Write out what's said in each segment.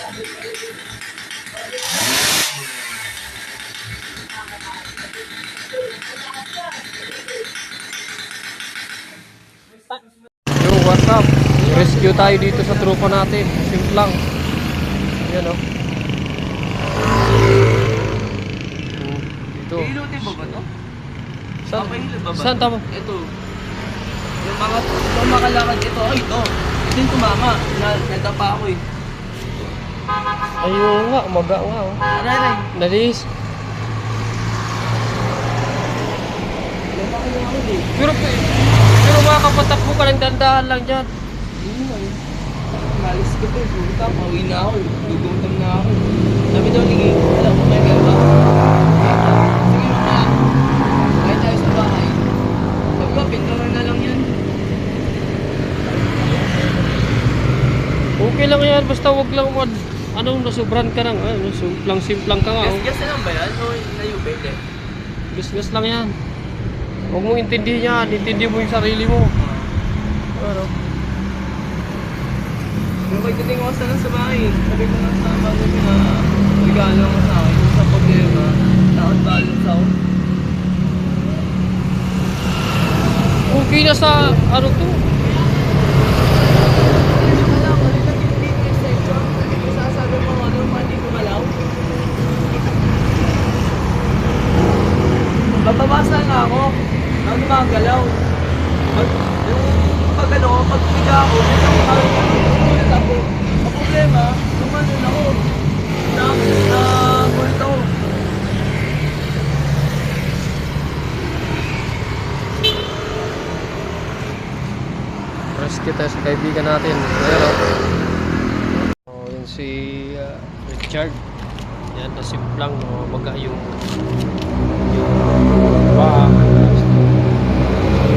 Yo, what's up? Rescue tayo dito sa tropa natin. Simple lang. Ayan o. Dito. Ilutin ba ba ito? Saan? Papahilot ba ba? Saan tama? Ito. Yung mga makalakad ito. Ay, ito. Ito yung tumama. Nadapa ako eh. Ayun nga, umaga nga o. Aray. Nalis. Nadapa ko ako eh. Pero makapatakbo ka ng dandahan lang dyan. Hindi mo eh. Malis ko to. Puta, pauwi na ako eh. Gugutom na ako. Sabi daw ni alam mo may gaba. Sige mga. Kahit tayo sa bahay. Sabi ko, pinturan na lang yan. Okay lang yan, basta wag lang anong nasubran ka ng simplang ka nga. Gas na lang ba yan? O nayubay din? Gas lang yan. Huwag mong intindihin yan, intindi mo yung sarili mo. Ano? Yung pagdating ko sana sa bahay, sabi ko na sa bago na regalo mo sa akin. Sa problema, nakot-balance ako. Okay na sa ano to? Bababasa nga ako. Ako gumagalaw. Pag ano, pag piga ako, ulit ako. Ang problema, lumanon ako. Ulit ako. Rescue tayo sa kaibigan natin. Ayan o. Oh, yun si Richard. Yan, nasimplang maga yung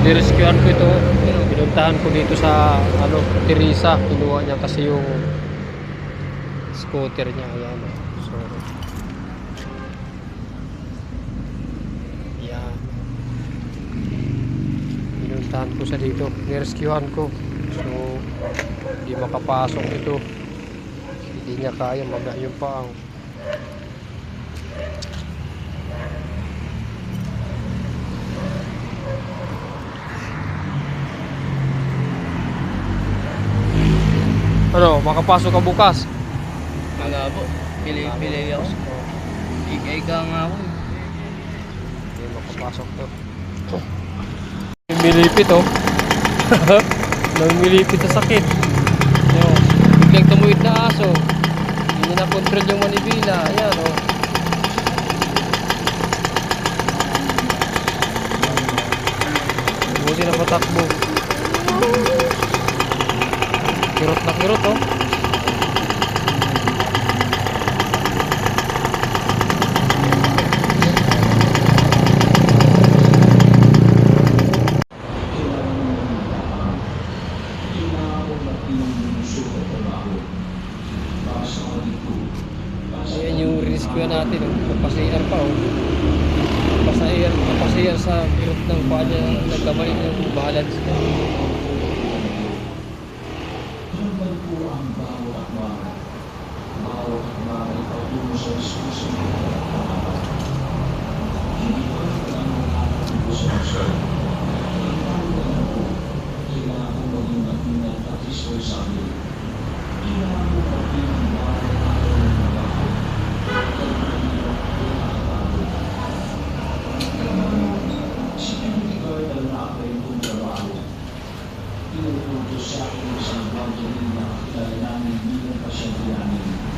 nirescuean ko ito. Pinuntahan ko dito sa Teresa. Kinuha niya kasi yung scooter niya. Ayan o. So, yan. Pinuntahan ko sa dito. Nirescuean ko. So, hindi makapasok ito. Hindi niya kaya maga yung paang. Ano, makapasok ka bukas? Malabo. Pili ako. Ika nga ako. Hindi makapasok to. Milipit oh. Namimilipit sa sakit. Yo, biglang tumuwid na aso. Hindi na control yung manibila. Ayan oh. Buti na patakbo. Kirot na kirot oh. Ayan yung rescue natin oh. Napasayar pa oh. Napasayar sa kirot ng paa niya. Nagkamali ng balance niya. Inuutos sa akin sa Evangelina dahil namin bilang pasyentiyanin.